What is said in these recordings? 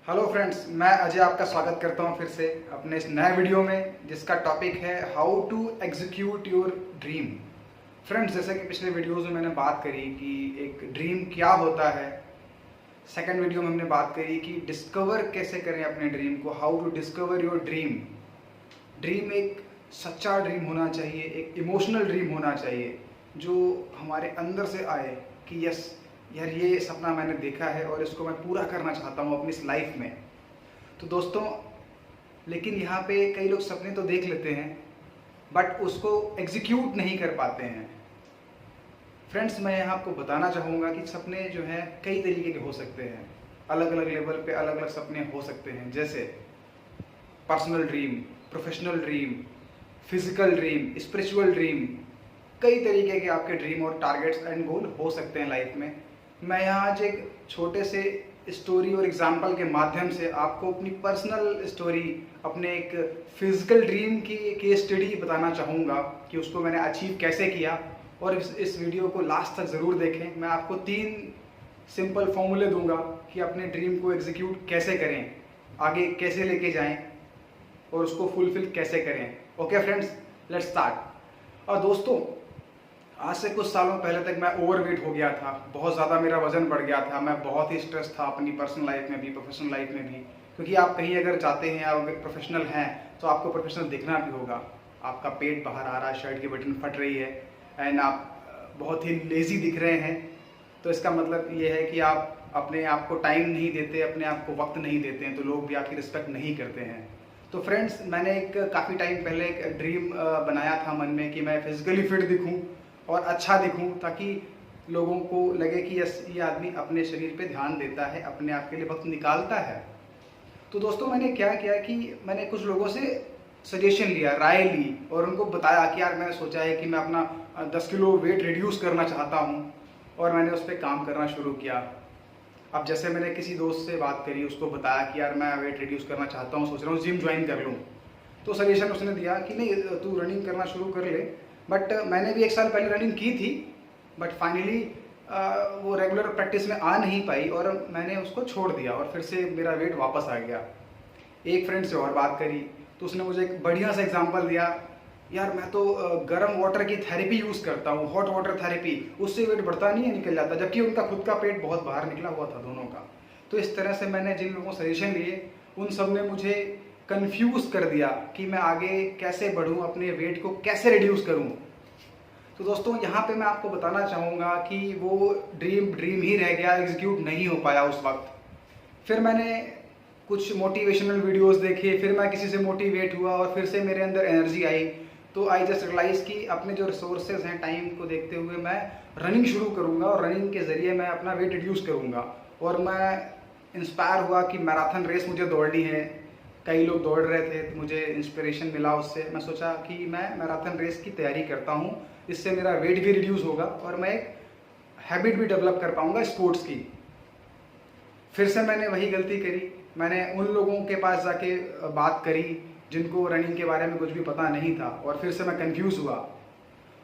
Hello friends, मैं अजय आपका स्वागत करता हूं फिर से अपने इस नए वीडियो में जिसका टॉपिक है how to execute your dream. Friends, जैसे कि पिछले वीडियोस में मैंने बात करी कि एक ड्रीम क्या होता है। सेकंड वीडियो में हमने बात करी कि डिस्कवर कैसे करें अपने ड्रीम को, how to discover your dream. Dream एक सच्चा ड्रीम होना चाहिए, एक इमोशनल ड्रीम होना चाहिए जो हमारे अंदर से आए कि यस यार, ये सपना मैंने देखा है और इसको मैं पूरा करना चाहता हूँ अपनी इस लाइफ में। तो दोस्तों, लेकिन यहाँ पे कई लोग सपने तो देख लेते हैं बट उसको एग्जीक्यूट नहीं कर पाते हैं। फ्रेंड्स, मैं यहाँ आपको बताना चाहूँगा कि सपने जो हैं कई तरीके के हो सकते हैं, अलग अलग लेवल पे अलग अलग सपने हो सकते हैं। जैसे personal dream, professional dream, physical dream, spiritual dream. कई तरीके के आपके ड्रीम और टारगेट्स एंड गोल हो सकते हैं लाइफ में। मैं यहाँ आज एक छोटे से स्टोरी और एग्जाम्पल के माध्यम से आपको अपनी पर्सनल स्टोरी, अपने एक फिजिकल ड्रीम की केस स्टडी बताना चाहूँगा कि उसको मैंने अचीव कैसे किया। और इस वीडियो को लास्ट तक ज़रूर देखें। मैं आपको 3 सिंपल फॉर्मूले दूंगा कि अपने ड्रीम को एग्जीक्यूट कैसे करें, आगे कैसे लेके जाएं और उसको फुलफिल कैसे करें। Okay friends, let's start. और दोस्तों, आज से कुछ सालों पहले तक मैं ओवरवेट हो गया था, बहुत ज़्यादा मेरा वजन बढ़ गया था। मैं बहुत ही स्ट्रेस था अपनी पर्सनल लाइफ में भी, प्रोफेशनल लाइफ में भी। क्योंकि आप कहीं अगर जाते हैं, अगर प्रोफेशनल हैं तो आपको प्रोफेशनल दिखना भी होगा। आपका पेट बाहर आ रहा है, शर्ट की बटन फट रही है एंड आप बहुत ही लेज़ी दिख रहे हैं, तो इसका मतलब ये है कि आप अपने आप को टाइम नहीं देते, अपने आप को वक्त नहीं देते हैं, तो लोग भी आपकी रिस्पेक्ट नहीं करते हैं। तो फ्रेंड्स, मैंने एक काफ़ी टाइम पहले एक ड्रीम बनाया था मन में कि मैं फिजिकली फिट दिखूं और अच्छा दिखूं, ताकि लोगों को लगे कि यस, ये आदमी अपने शरीर पे ध्यान देता है, अपने आप के लिए वक्त निकालता है। तो दोस्तों, मैंने क्या किया कि मैंने कुछ लोगों से सजेशन लिया, राय ली और उनको बताया कि यार, मैंने सोचा है कि मैं अपना 10 किलो वेट रिड्यूस करना चाहता हूँ, और मैंने उस पर काम करना शुरू किया। अब जैसे मैंने किसी दोस्त से बात करी, उसको बताया कि यार मैं वेट रिड्यूस करना चाहता हूँ, सोच रहा हूँ जिम ज्वाइन कर लूँ। तो सजेशन उसने दिया कि नहीं, तू रनिंग करना शुरू कर ले। बट मैंने भी 1 साल पहले रनिंग की थी, बट फाइनली वो रेगुलर प्रैक्टिस में आ नहीं पाई और मैंने उसको छोड़ दिया और फिर से मेरा वेट वापस आ गया। एक फ्रेंड से और बात करी तो उसने मुझे एक बढ़िया सा एग्जांपल दिया, यार मैं तो गर्म वाटर की थेरेपी यूज़ करता हूँ, हॉट वाटर थेरेपी, उससे वेट बढ़ता नहीं है, निकल जाता। जबकि उनका खुद का पेट बहुत बाहर निकला हुआ था दोनों का। तो इस तरह से मैंने जिन लोगों को सजेशन लिए, उन सब ने मुझे कंफ्यूज कर दिया कि मैं आगे कैसे बढ़ूँ, अपने वेट को कैसे रिड्यूस करूँ। तो दोस्तों, यहाँ पे मैं आपको बताना चाहूँगा कि वो ड्रीम ही रह गया, एग्जीक्यूट नहीं हो पाया उस वक्त। फिर मैंने कुछ मोटिवेशनल वीडियोस देखे, फिर मैं किसी से मोटिवेट हुआ और फिर से मेरे अंदर एनर्जी आई। तो आई जस्ट रियलाइज कि अपने जो रिसोर्सेज हैं, टाइम को देखते हुए मैं रनिंग शुरू करूँगा और रनिंग के ज़रिए मैं अपना वेट रिड्यूस करूँगा। और मैं इंस्पायर हुआ कि मैराथन रेस मुझे दौड़नी है। कई लोग दौड़ रहे थे तो मुझे इंस्पिरेशन मिला उससे। मैं सोचा कि मैं मैराथन रेस की तैयारी करता हूँ, इससे मेरा वेट भी रिड्यूस होगा और मैं एक हैबिट भी डेवलप कर पाऊँगा स्पोर्ट्स की। फिर से मैंने वही गलती करी, मैंने उन लोगों के पास जाके बात करी जिनको रनिंग के बारे में कुछ भी पता नहीं था, और फिर से मैं कंफ्यूज हुआ।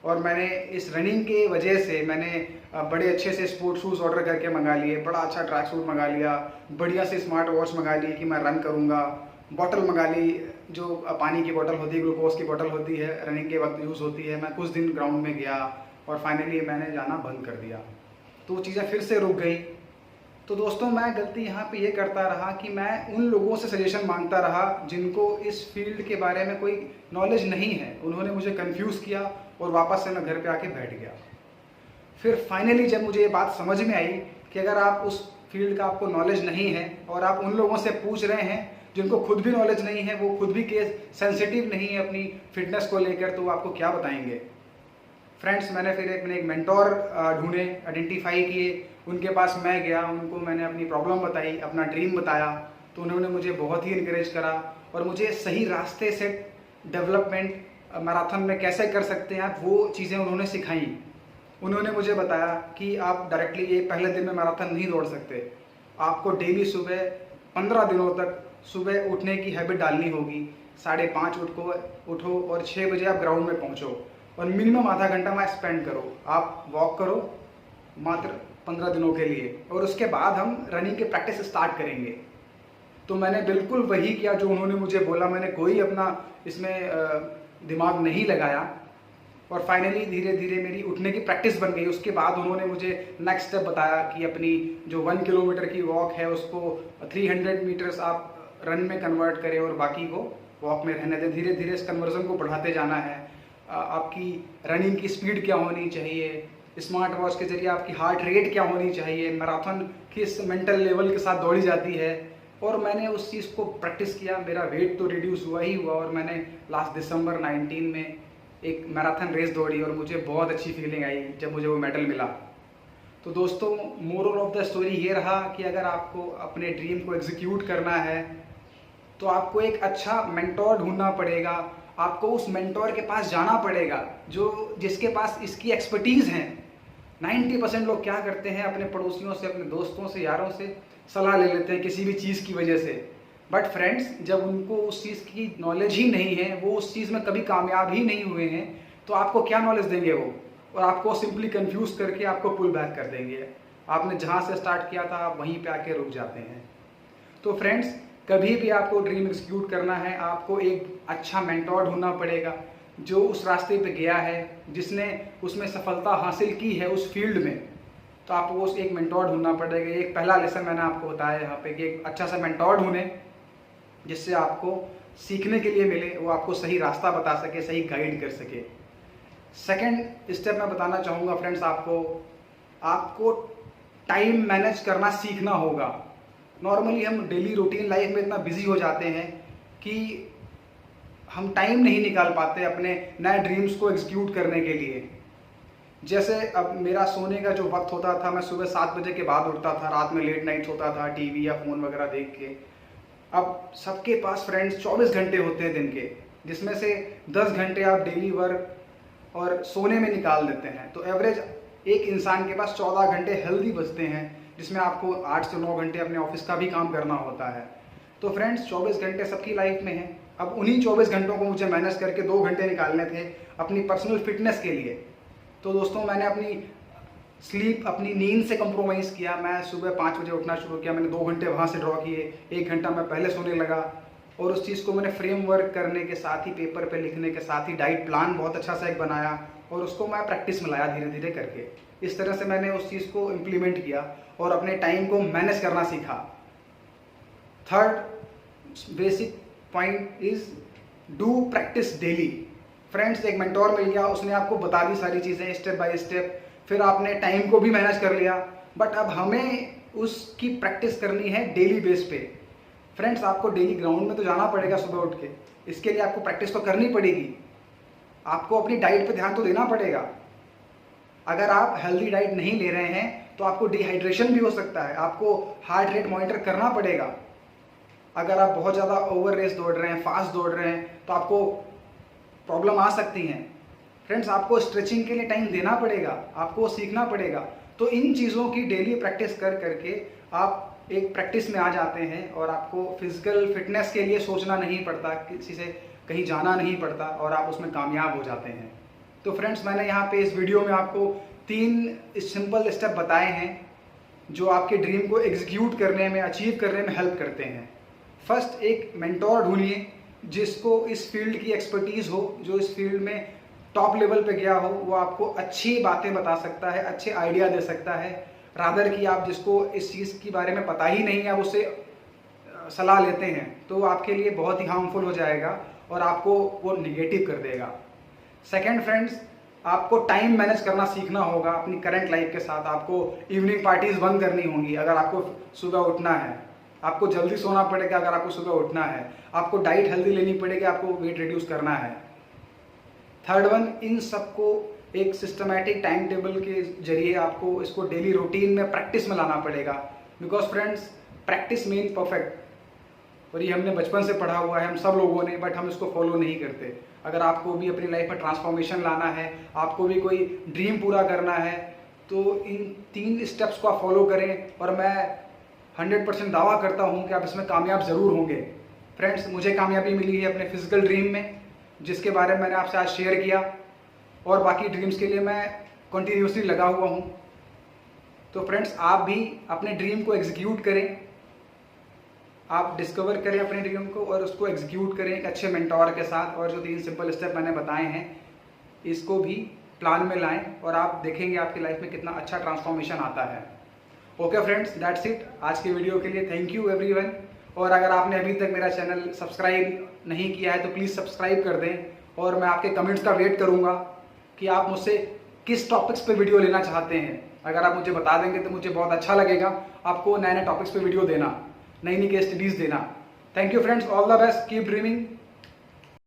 और मैंने इस रनिंग के वजह से मैंने बड़े अच्छे से स्पोर्ट्स शूज़ ऑर्डर करके मंगा लिए, बड़ा अच्छा ट्रैक सूट मंगा लिया, बढ़िया से स्मार्ट वॉच मंगा ली कि मैं रन करूँगा, बॉटल मंगा ली जो पानी की बॉटल होती है, ग्लूकोज की बॉटल होती है, रनिंग के वक्त यूज़ होती है। मैं कुछ दिन ग्राउंड में गया और फाइनली मैंने जाना बंद कर दिया, तो वो चीज़ें फिर से रुक गई। तो दोस्तों, मैं गलती यहाँ पे ये करता रहा कि मैं उन लोगों से सजेशन मांगता रहा जिनको इस फील्ड के बारे में कोई नॉलेज नहीं है। उन्होंने मुझे कंफ्यूज किया और वापस से मैं घर पे आके बैठ गया। फिर फाइनली जब मुझे ये बात समझ में आई कि अगर आप उस फील्ड का आपको नॉलेज नहीं है और आप उन लोगों से पूछ रहे हैं जिनको खुद भी नॉलेज नहीं है, वो खुद भी केस सेंसिटिव नहीं है अपनी फिटनेस को लेकर, तो वो आपको क्या बताएंगे। फ्रेंड्स, मैंने फिर एक मेंटोर ढूंढे, आइडेंटिफाई किए, उनके पास मैं गया, उनको मैंने अपनी प्रॉब्लम बताई, अपना ड्रीम बताया। तो उन्होंने मुझे बहुत ही इनकरेज करा और मुझे सही रास्ते से डेवलपमेंट मैराथन में कैसे कर सकते हैं आप, वो चीज़ें उन्होंने सिखाई। उन्होंने मुझे बताया कि आप डायरेक्टली ये पहले दिन में मैराथन नहीं दौड़ सकते, आपको डेली सुबह 15 दिनों तक सुबह उठने की हैबिट डालनी होगी। 5:30 उठो और 6 बजे आप ग्राउंड में पहुंचो और मिनिमम आधा घंटा में स्पेंड करो, आप वॉक करो मात्र 15 दिनों के लिए, और उसके बाद हम रनिंग की प्रैक्टिस स्टार्ट करेंगे। तो मैंने बिल्कुल वही किया जो उन्होंने मुझे बोला। मैंने कोई अपना इसमें दिमाग नहीं लगाया और फाइनली धीरे धीरे मेरी उठने की प्रैक्टिस बन गई। उसके बाद उन्होंने मुझे नेक्स्ट स्टेप बताया कि अपनी जो 1 किलोमीटर की वॉक है उसको 300 मीटर्स आप रन में कन्वर्ट करें और बाकी को वॉक में रहने दें। धीरे धीरे इस कन्वर्जन को बढ़ाते जाना है। आपकी रनिंग की स्पीड क्या होनी चाहिए, स्मार्ट वॉच के जरिए आपकी हार्ट रेट क्या होनी चाहिए, मैराथन किस मेंटल लेवल के साथ दौड़ी जाती है। और मैंने उस चीज़ को प्रैक्टिस किया। मेरा वेट तो रिड्यूस हुआ ही हुआ और मैंने लास्ट दिसंबर 19 में एक मैराथन रेस दौड़ी और मुझे बहुत अच्छी फीलिंग आई जब मुझे वो मेडल मिला। तो दोस्तों, मोरल ऑफ द स्टोरी ये रहा कि अगर आपको अपने ड्रीम को एग्जीक्यूट करना है तो आपको एक अच्छा मेंटोर ढूंढना पड़ेगा। आपको उस मेंटोर के पास जाना पड़ेगा जिसके पास इसकी एक्सपर्टीज़ है। 90% लोग क्या करते हैं, अपने पड़ोसियों से, अपने दोस्तों से, यारों से सलाह ले लेते हैं किसी भी चीज़ की वजह से। बट फ्रेंड्स, जब उनको उस चीज़ की नॉलेज ही नहीं है, वो उस चीज़ में कभी कामयाब ही नहीं हुए हैं, तो आपको क्या नॉलेज देंगे वो? और आपको सिंपली कंफ्यूज करके आपको पुल बैक कर देंगे। आपने जहाँ से स्टार्ट किया था आप वहीं पे आके रुक जाते हैं। तो फ्रेंड्स, कभी भी आपको ड्रीम एग्जीक्यूट करना है, आपको एक अच्छा मेंटोर ढूंढना पड़ेगा जो उस रास्ते पे गया है, जिसने उसमें सफलता हासिल की है उस फील्ड में। तो आपको उस एक मेंटोर ढूंढना पड़ेगा। एक पहला लेसन मैंने आपको बताया यहाँ पे कि एक अच्छा सा मेंटोर ढूंढें जिससे आपको सीखने के लिए मिले, वो आपको सही रास्ता बता सके, सही गाइड कर सके। सेकंड स्टेप मैं बताना चाहूँगा फ्रेंड्स, आपको टाइम मैनेज करना सीखना होगा। नॉर्मली हम डेली रूटीन लाइफ में इतना बिजी हो जाते हैं कि हम टाइम नहीं निकाल पाते अपने नए ड्रीम्स को एग्जीक्यूट करने के लिए। जैसे अब मेरा सोने का जो वक्त होता था, मैं सुबह 7 बजे के बाद उठता था, रात में लेट नाइट सोता था टीवी या फ़ोन वगैरह देख के। अब सबके पास फ्रेंड्स 24 घंटे होते हैं दिन के, जिसमें से 10 घंटे आप डेली वर्क और सोने में निकाल देते हैं। तो एवरेज एक इंसान के पास 14 घंटे हेल्दी बचते हैं, जिसमें आपको 8 से 9 घंटे अपने ऑफिस का भी काम करना होता है। तो फ्रेंड्स, 24 घंटे सबकी लाइफ में है। अब उन्हीं 24 घंटों को मुझे मैनेज करके 2 घंटे निकालने थे अपनी पर्सनल फिटनेस के लिए। तो दोस्तों, मैंने अपनी स्लीप, अपनी नींद से कंप्रोमाइज़ किया। मैं सुबह 5 बजे उठना शुरू किया। मैंने 2 घंटे वहाँ से ड्रॉ किए, 1 घंटा मैं पहले सोने लगा और उस चीज़ को मैंने फ्रेमवर्क करने के साथ ही, पेपर पे लिखने के साथ ही डाइट प्लान बहुत अच्छा सा एक बनाया और उसको मैं प्रैक्टिस में लाया धीरे धीरे करके। इस तरह से मैंने उस चीज़ को इम्प्लीमेंट किया और अपने टाइम को मैनेज करना सीखा। Third basic point is do practice daily. Friends, एक मेंटोर मिल गया, उसने आपको बता दी सारी चीज़ें स्टेप बाय स्टेप, फिर आपने टाइम को भी मैनेज कर लिया। बट अब हमें उसकी प्रैक्टिस करनी है डेली बेस पे। फ्रेंड्स, आपको डेली ग्राउंड में तो जाना पड़ेगा सुबह उठ के। इसके लिए आपको प्रैक्टिस तो करनी पड़ेगी। आपको अपनी डाइट पे ध्यान तो देना पड़ेगा। अगर आप हेल्दी डाइट नहीं ले रहे हैं तो आपको डिहाइड्रेशन भी हो सकता है। आपको हार्ट रेट मॉनिटर करना पड़ेगा। अगर आप बहुत ज़्यादा ओवर रेस दौड़ रहे हैं, फास्ट दौड़ रहे हैं, तो आपको प्रॉब्लम आ सकती हैं। फ्रेंड्स, आपको स्ट्रेचिंग के लिए टाइम देना पड़ेगा, आपको सीखना पड़ेगा। तो इन चीज़ों की डेली प्रैक्टिस कर करके आप एक प्रैक्टिस में आ जाते हैं और आपको फिजिकल फिटनेस के लिए सोचना नहीं पड़ता, किसी से कहीं जाना नहीं पड़ता और आप उसमें कामयाब हो जाते हैं। तो फ्रेंड्स, मैंने यहाँ पे इस वीडियो में आपको 3 सिंपल स्टेप बताए हैं जो आपके ड्रीम को एग्जीक्यूट करने में, अचीव करने में हेल्प करते हैं। फर्स्ट, एक मेंटोर ढूंढिए जिसको इस फील्ड की एक्सपर्टीज़ हो, जो इस फील्ड में टॉप लेवल पे गया हो। वो आपको अच्छी बातें बता सकता है, अच्छे आइडिया दे सकता है, रादर कि आप जिसको इस चीज़ के बारे में पता ही नहीं है आप उससे सलाह लेते हैं, तो आपके लिए बहुत ही हार्मफुल हो जाएगा और आपको वो निगेटिव कर देगा। सेकेंड फ्रेंड्स, आपको टाइम मैनेज करना सीखना होगा अपनी करंट लाइफ के साथ। आपको इवनिंग पार्टीज बंद करनी होंगी अगर आपको सुबह उठना है। आपको जल्दी सोना पड़ेगा अगर आपको सुबह उठना है। आपको डाइट हेल्दी लेनी पड़ेगी, आपको वेट रिड्यूस करना है। थर्ड वन, इन सबको एक सिस्टमैटिक टाइम टेबल के जरिए आपको इसको डेली रूटीन में प्रैक्टिस में लाना पड़ेगा। Because friends, practice mean perfect, और ये हमने बचपन से पढ़ा हुआ है हम सब लोगों ने, बट हम इसको फॉलो नहीं करते। अगर आपको भी अपनी लाइफ में ट्रांसफॉर्मेशन लाना है, आपको भी कोई ड्रीम पूरा करना है, तो इन 3 स्टेप्स को आप फॉलो करें और मैं 100% दावा करता हूँ कि आप इसमें कामयाब ज़रूर होंगे। फ्रेंड्स, मुझे कामयाबी मिली है अपने फिजिकल ड्रीम में, जिसके बारे में मैंने आपसे आज शेयर किया, और बाकी ड्रीम्स के लिए मैं कंटिन्यूसली लगा हुआ हूँ। तो फ्रेंड्स, आप भी अपने ड्रीम को एग्जीक्यूट करें आप डिस्कवर करें अपने ड्रीम को और उसको एग्जीक्यूट करें एक अच्छे मेंटोर के साथ, और जो 3 सिंपल स्टेप मैंने बताए हैं इसको भी प्लान में लाएं और आप देखेंगे आपकी लाइफ में कितना अच्छा ट्रांसफॉर्मेशन आता है। ओके फ्रेंड्स, दैट्स इट आज की वीडियो के लिए। Thank you everyone. और अगर आपने अभी तक मेरा चैनल सब्सक्राइब नहीं किया है तो प्लीज़ सब्सक्राइब कर दें, और मैं आपके कमेंट्स का वेट करूंगा कि आप मुझसे किस टॉपिक्स पे वीडियो लेना चाहते हैं। अगर आप मुझे बता देंगे तो मुझे बहुत अच्छा लगेगा आपको नए नए टॉपिक्स पे वीडियो देना, नई नई केस स्टडीज़ देना। Thank you friends, all the best, keep dreaming.